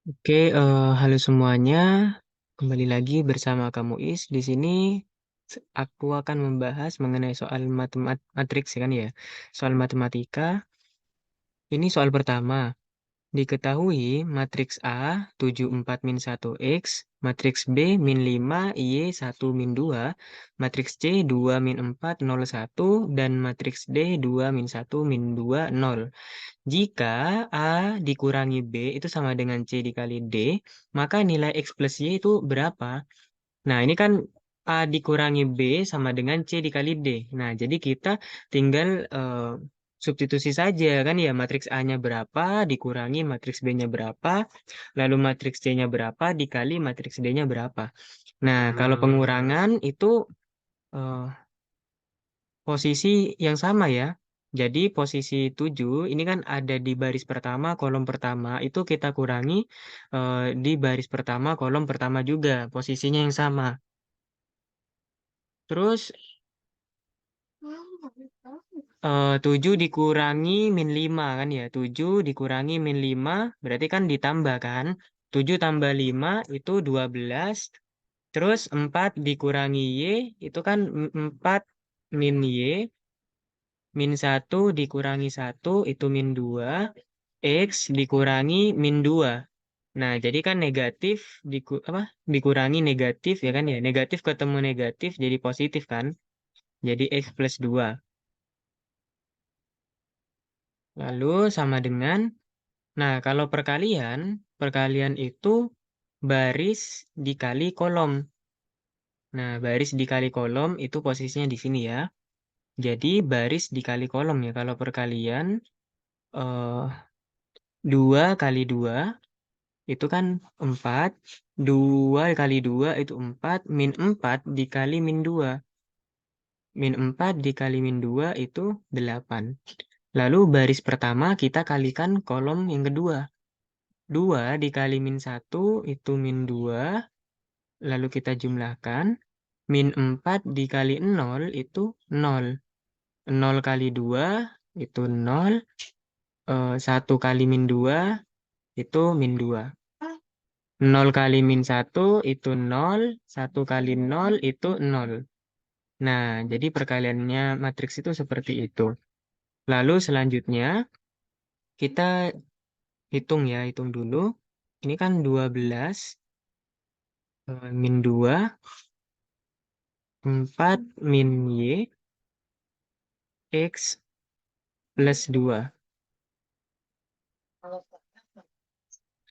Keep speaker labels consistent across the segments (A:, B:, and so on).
A: Oke, halo semuanya. Kembali lagi bersama kamu Is. Di sini aku akan membahas mengenai soal matriks ya kan ya. Soal matematika. Ini soal pertama. Diketahui matriks A 74 min 1 X, matriks B min 5 Y 1 min 2, matriks C 2 min 4 0 1, dan matriks D 2 min 1 min 2 0. Jika A dikurangi B itu sama dengan C dikali D, maka nilai X plus Y itu berapa? Nah, ini kan A dikurangi B sama dengan C dikali D. Nah, jadi kita tinggal substitusi saja kan ya, matriks A-nya berapa, dikurangi matriks B-nya berapa, lalu matriks C-nya berapa, dikali matriks D-nya berapa. Nah, kalau pengurangan itu eh, posisi yang sama ya. Jadi posisi 7 ini kan ada di baris pertama, kolom pertama. Itu kita kurangi di baris pertama, kolom pertama juga. Posisinya yang sama. Terus 7 dikurangi min 5 kan ya. 7 dikurangi min 5 berarti kan ditambah kan. 7 tambah 5 itu 12. Terus 4 dikurangi Y itu kan 4 min Y. Min 1 dikurangi 1 itu min 2. X dikurangi min 2. Nah, jadi kan negatif dikurangi negatif ya kan ya. Negatif ketemu negatif jadi positif kan. Jadi X plus 2. Lalu sama dengan, nah kalau perkalian, perkalian itu baris dikali kolom. Nah, baris dikali kolom itu posisinya di sini ya. Jadi baris dikali kolom ya. Kalau perkalian, eh 2 kali 2 itu kan 4. 2 kali 2 itu 4. Min 4 dikali min 2. Min 4 dikali min 2 itu 8. Lalu baris pertama kita kalikan kolom yang kedua. 2 dikali min 1 itu min 2. Lalu kita jumlahkan. Min 4 dikali 0 itu 0. 0 kali 2 itu 0. 1 kali min 2 itu min 2. 0 kali min 1 itu 0. 1 kali 0 itu 0. Nah, jadi perkaliannya matriks itu seperti itu. Lalu selanjutnya kita hitung ya, hitung dulu. Ini kan 12 min 2, 4 min Y, X plus 2.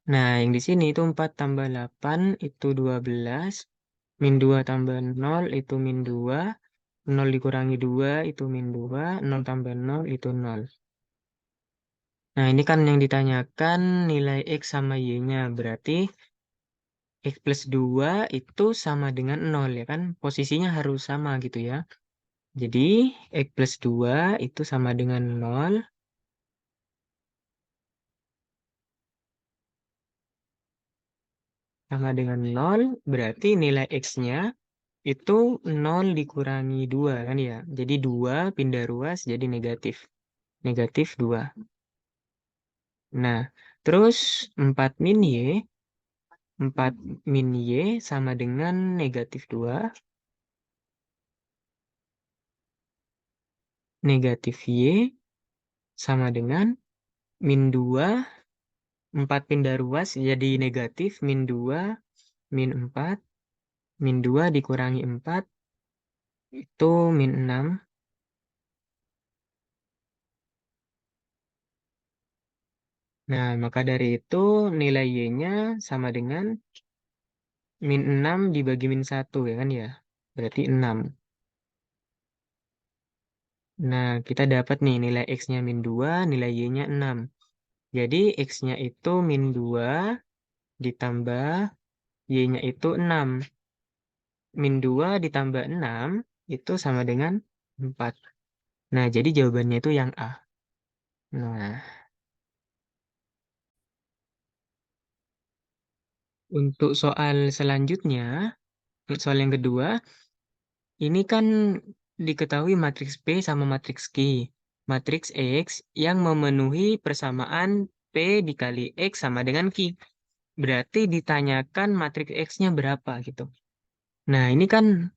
A: Nah, yang di sini itu 4 tambah 8 itu 12. Min 2 tambah 0 itu min 2. 0 dikurangi 2 itu min 2. 0 tambah 0 itu 0. Nah, ini kan yang ditanyakan nilai X sama Y-nya. Berarti X plus 2 itu sama dengan 0 ya kan? Posisinya harus sama gitu ya. Jadi X plus 2 itu sama dengan 0. Sama dengan 0 berarti nilai X-nya itu 0 dikurangi 2 kan ya. Jadi 2 pindah ruas jadi negatif. Negatif 2. Nah, terus 4 min Y. 4 min Y sama dengan negatif 2. Negatif Y sama dengan min 2. 4 pindah ruas jadi negatif. Min 2 min 4. Min 2 dikurangi 4 itu min 6. Nah, maka dari itu nilai Y-nya sama dengan min 6 dibagi min 1 ya kan ya. Berarti 6. Nah, kita dapat nih nilai X-nya min 2, nilai Y-nya 6. Jadi X-nya itu min 2 ditambah Y-nya itu 6. Min 2 ditambah 6 itu sama dengan 4. Nah, jadi jawabannya itu yang A. Nah, untuk soal selanjutnya, soal yang kedua, ini kan diketahui matriks P sama matriks Q. Matriks X yang memenuhi persamaan P dikali X sama dengan Q. Berarti ditanyakan matriks X-nya berapa gitu. Nah, ini kan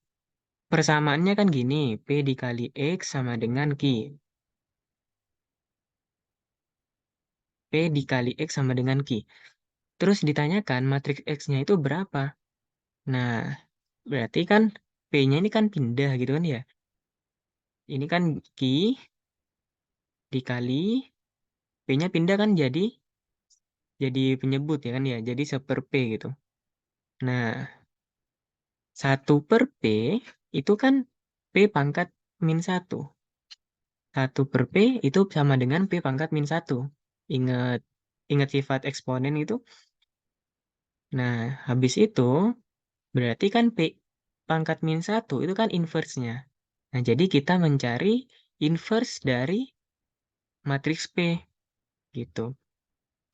A: persamaannya kan gini, P dikali X sama dengan Q. P dikali X sama dengan Q. Terus ditanyakan matriks X-nya itu berapa? Nah, berarti kan P-nya ini kan pindah gitu kan ya. Ini kan Q dikali P-nya pindah kan jadi penyebut ya kan ya. Jadi 1/P gitu. Nah, 1/P itu kan P pangkat min 1. 1/P itu sama dengan P pangkat min 1. Ingat, ingat sifat eksponen itu. Nah, habis itu berarti kan P pangkat min 1 itu kan inverse-nya. Nah, jadi kita mencari inverse dari matriks P gitu.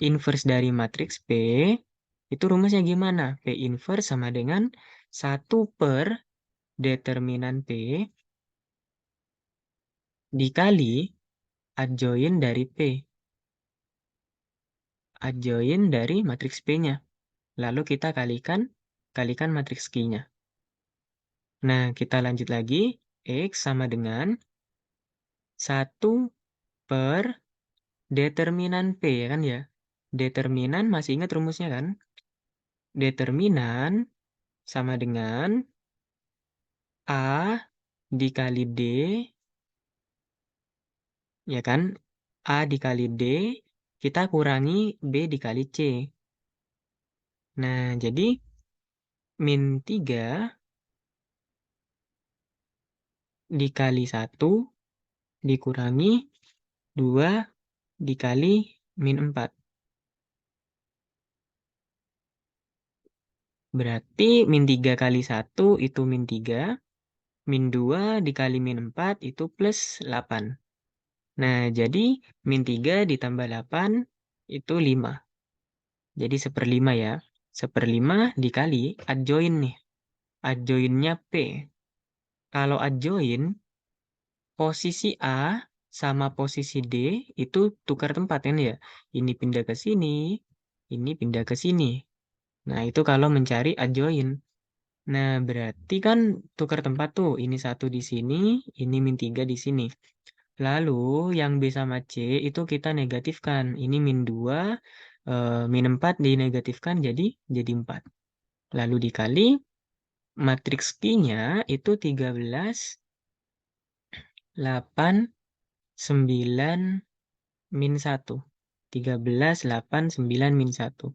A: Inverse dari matriks P itu rumusnya gimana? P inverse sama dengan 1/determinan P dikali adjoin dari P. Adjoin dari matriks P-nya. Lalu kita kalikan matriks Q-nya. Nah, kita lanjut lagi. X sama dengan 1/determinan P, ya kan ya? Determinan, masih ingat rumusnya kan? Determinan sama dengan A dikali D, ya kan? A dikali D, kita kurangi B dikali C. Nah, jadi min 3 dikali 1 dikurangi 2 dikali min 4. Berarti min 3 kali 1 itu min 3. Min 2 dikali min 4 itu plus 8. Nah, jadi min 3 ditambah 8 itu 5. Jadi 1/5 ya. 1/5 dikali adjoin nih. Adjoinnya P. Kalau adjoin, posisi A sama posisi D itu tukar tempat kan ya. Ini pindah ke sini, ini pindah ke sini. Nah, itu kalau mencari adjoin. Nah, berarti kan tukar tempat tuh. Ini 1 di sini, ini min 3 di sini. Lalu yang B sama C itu kita negatifkan. Ini min 2, min 4 dinegatifkan jadi 4. Lalu dikali matriks Q-nya itu 13, 8, 9, min 1. 13, 8, 9, min 1.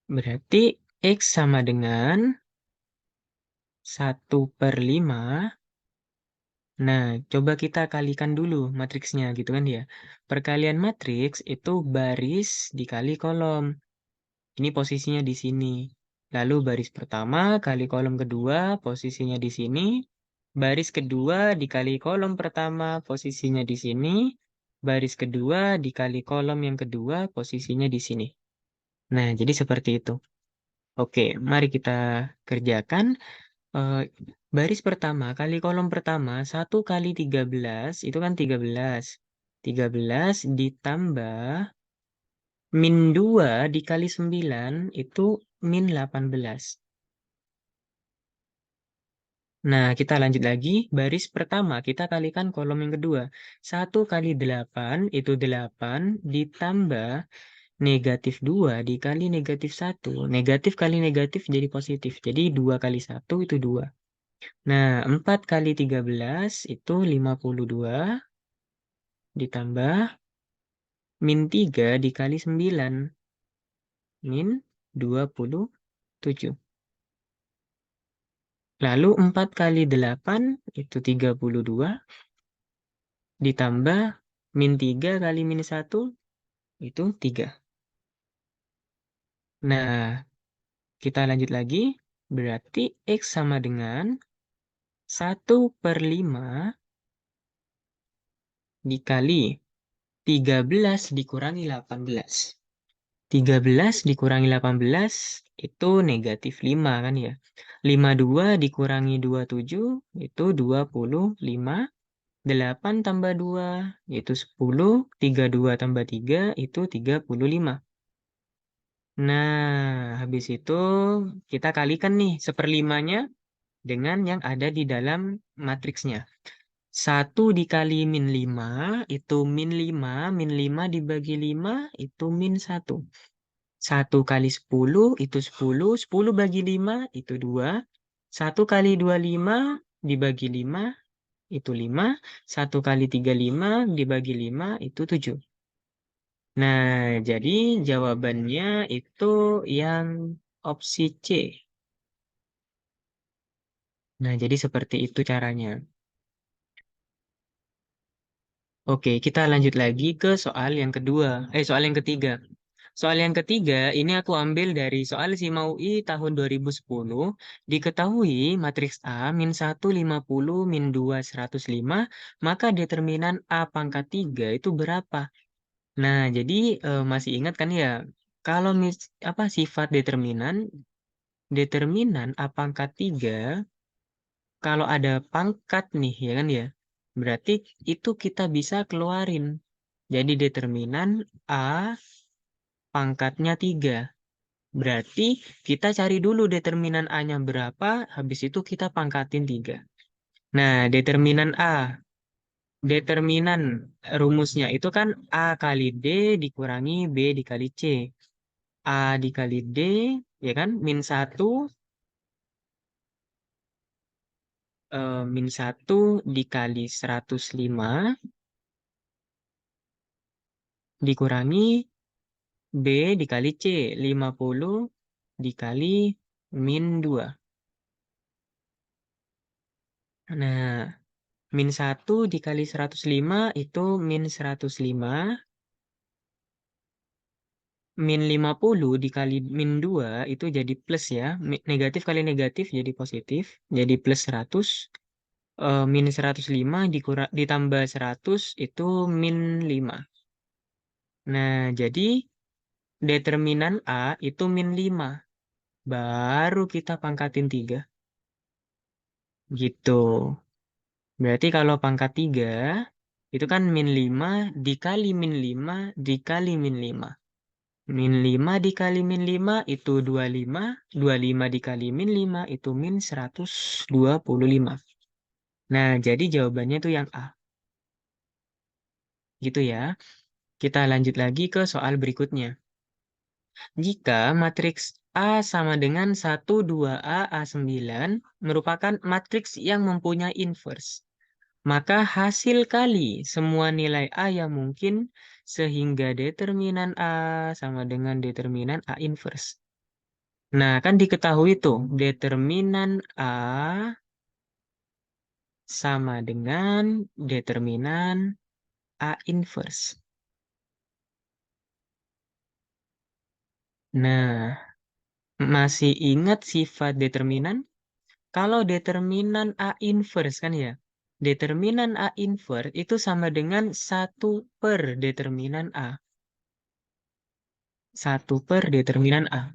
A: Berarti X sama dengan 1/5. Nah, coba kita kalikan dulu matriksnya gitu kan ya. Perkalian matriks itu baris dikali kolom. Ini posisinya di sini. Lalu baris pertama kali kolom kedua, posisinya di sini. Baris kedua dikali kolom pertama, posisinya di sini. Baris kedua dikali kolom yang kedua, posisinya di sini. Nah, jadi seperti itu. Oke, mari kita kerjakan. Eh, baris pertama kali kolom pertama 1 kali 13 itu kan 13. 13 ditambah min 2 dikali 9 itu min 18. Nah, kita lanjut lagi. Baris pertama kita kalikan kolom yang kedua. 1 kali 8 itu 8 ditambah negatif 2 dikali negatif 1. Negatif kali negatif jadi positif. Jadi 2 kali 1 itu 2. Nah, 4 kali 13 itu 52 ditambah min 3 dikali 9 min 27. Lalu 4 kali 8 itu 32 ditambah min 3 kali min 1 itu 3. Nah, kita lanjut lagi. Berarti X sama dengan 1/5 dikali 13 dikurangi 18. 13 dikurangi 18 itu negatif 5 kan ya. 52 dikurangi 27 itu 25. 8 tambah 2 itu 10. 32 tambah 3 itu 35. Nah, habis itu kita kalikan nih seperlimanya dengan yang ada di dalam matriksnya. 1 dikali min 5 itu min 5 dibagi 5 itu min 1. 1 kali 10 itu 10, 10 bagi 5 itu 2. 1 kali 25 dibagi 5 itu 5. 1 kali 35 dibagi 5 itu 7. Nah, jadi jawabannya itu yang opsi C. Nah, jadi seperti itu caranya. Oke, kita lanjut lagi ke soal yang kedua. Soal yang ketiga. Soal yang ketiga, ini aku ambil dari soal SIMA UI tahun 2010. Diketahui matriks A min 1 50 min 2 105, maka determinan A pangkat 3 itu berapa? Nah, jadi masih ingat kan ya, kalau apa sifat determinan, determinan A pangkat 3, kalau ada pangkat nih, ya kan ya, berarti itu kita bisa keluarin. Jadi determinan A pangkatnya 3. Berarti kita cari dulu determinan A-nya berapa, habis itu kita pangkatin 3. Nah, determinan A. Determinan rumusnya itu kan A kali D dikurangi B dikali C. A dikali D, ya kan, min 1 dikali 105 dikurangi B dikali C, 50 dikali min 2. Nah, min 1 dikali 105 itu min 105. Min 50 dikali min 2 itu jadi plus ya. Negatif kali negatif jadi positif. Jadi plus 100. Min 105 ditambah 100 itu min 5. Nah, jadi determinan A itu min 5. Baru kita pangkatin 3. Gitu. Berarti kalau pangkat 3 itu kan min 5 dikali min 5 dikali min 5. Min 5 dikali min 5 itu 25. 25 dikali min 5 itu min 125. Nah, jadi jawabannya itu yang A. Gitu ya. Kita lanjut lagi ke soal berikutnya. Jika matriks A sama dengan 1, 2A, A9 merupakan matriks yang mempunyai inverse, maka hasil kali semua nilai A yang mungkin sehingga determinan A sama dengan determinan A inverse. Nah, kan diketahui tuh, determinan A sama dengan determinan A inverse. Nah, masih ingat sifat determinan? Kalau determinan A inverse kan ya, determinan A inverse itu sama dengan 1/determinan A. 1/determinan A.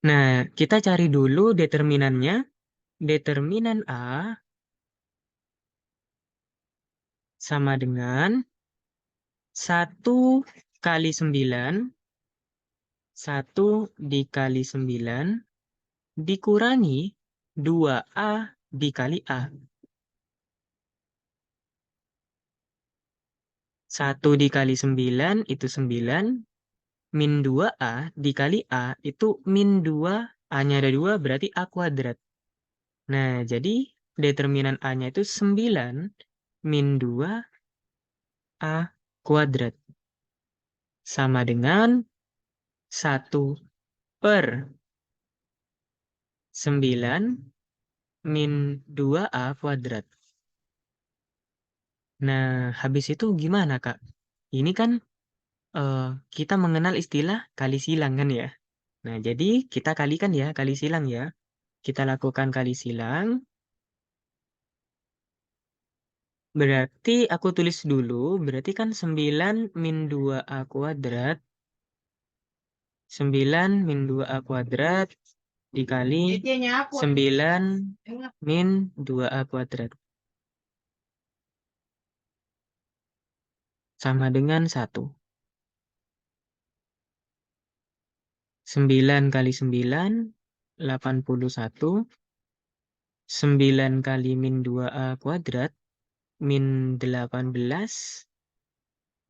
A: Nah, kita cari dulu determinannya. Determinan A sama dengan 1 kali 9, 1 dikali 9 dikurangi 2A dikali A. 1 dikali 9 itu 9. Min 2A dikali A itu min 2. A-nya ada 2 berarti A kuadrat. Nah, jadi determinan A-nya itu 9 min 2A kuadrat. Sama dengan 1/9 min 2A kuadrat. Nah, habis itu gimana, Kak? Ini kan eh, kita mengenal istilah kali silang kan ya. Nah, jadi kita kalikan ya, kali silang ya. Kita lakukan kali silang. Berarti aku tulis dulu, berarti kan 9 min 2A kuadrat. 9 min 2A kuadrat dikali 9 min 2A kuadrat. Sama dengan 1. 9 kali 9, 81. 9 kali min 2A kuadrat, min 18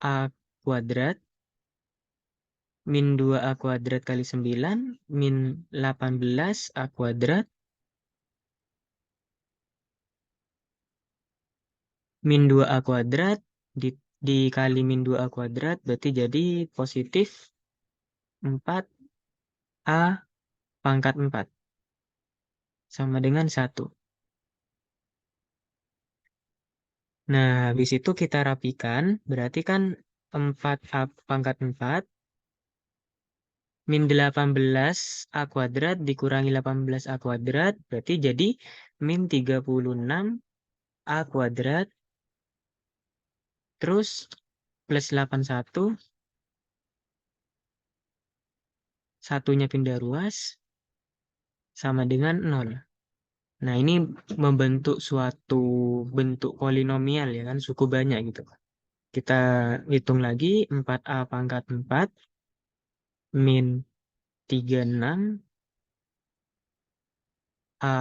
A: A kuadrat, min 2A kuadrat kali 9, min 18 A kuadrat, min 2A kuadrat, dikali min 2A kuadrat, berarti jadi positif 4A pangkat 4, sama dengan 1. Nah, habis itu kita rapikan, berarti kan 4A pangkat 4, min 18 A kuadrat dikurangi 18 A kuadrat, berarti jadi min 36 A kuadrat, terus plus 81, satunya pindah ruas, sama dengan 0. Nah, ini membentuk suatu bentuk polinomial ya kan, suku banyak gitu. Kita hitung lagi, 4A pangkat 4 min 36 A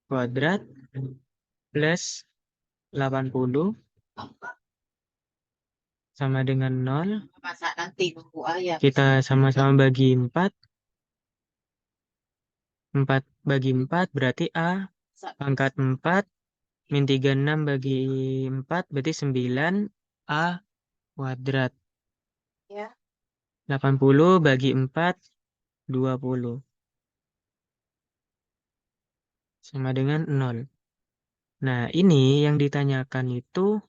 A: kuadrat plus 80 sama dengan 0. Kita sama-sama bagi 4. 4 bagi 4 berarti A pangkat 4 min 36 bagi 4 berarti 9 A kuadrat. 80 bagi 4 20 sama dengan 0. Nah, ini yang ditanyakan itu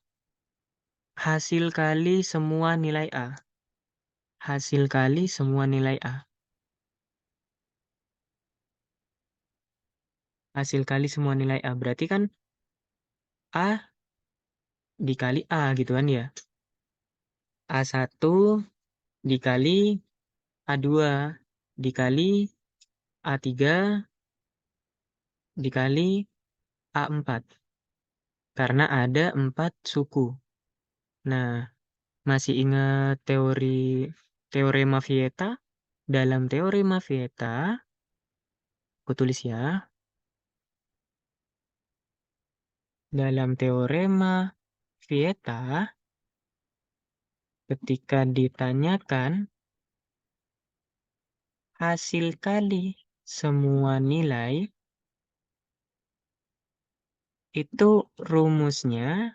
A: hasil kali semua nilai A. Hasil kali semua nilai A. Hasil kali semua nilai A. Berarti kan A dikali A gitu kan ya. A1 dikali A2 dikali A3 dikali A4. Karena ada 4 suku. Nah, masih ingat teorema Vieta? Dalam teorema Vieta, aku tulis ya. Dalam teorema Vieta, ketika ditanyakan hasil kali semua nilai, itu rumusnya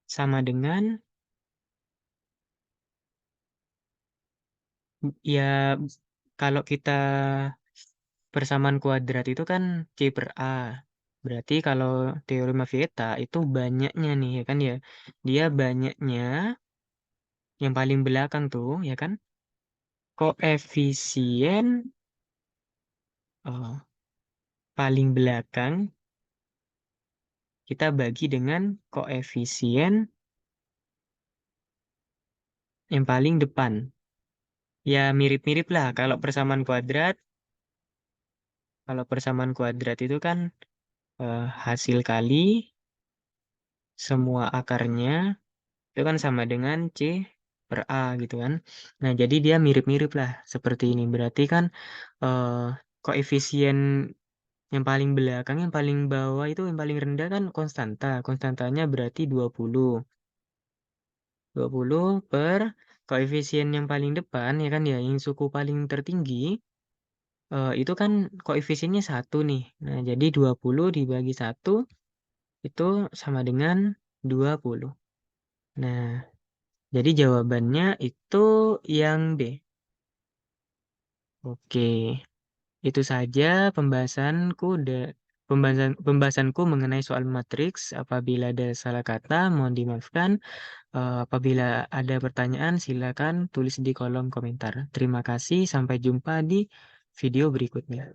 A: sama dengan, ya kalau kita persamaan kuadrat itu kan C per A. Berarti kalau teorema Vieta itu banyaknya nih ya kan ya. Dia banyaknya yang paling belakang tuh ya kan. Koefisien paling belakang kita bagi dengan koefisien yang paling depan. Ya mirip-mirip lah kalau persamaan kuadrat. Kalau persamaan kuadrat itu kan hasil kali semua akarnya itu kan sama dengan C per A gitu kan. Nah, jadi dia mirip-mirip lah seperti ini. Berarti kan eh, koefisien yang paling belakang, yang paling bawah itu yang paling rendah kan konstanta. Konstantanya berarti 20. 20 per koefisien yang paling depan ya kan ya, yang suku paling tertinggi itu kan koefisiennya 1 nih. Nah, jadi 20 dibagi 1 itu sama dengan 20. Nah, jadi jawabannya itu yang D. Oke, itu saja pembahasanku mengenai soal matriks. Apabila ada salah kata, mohon dimaafkan. Apabila ada pertanyaan, silakan tulis di kolom komentar. Terima kasih, sampai jumpa di video berikutnya.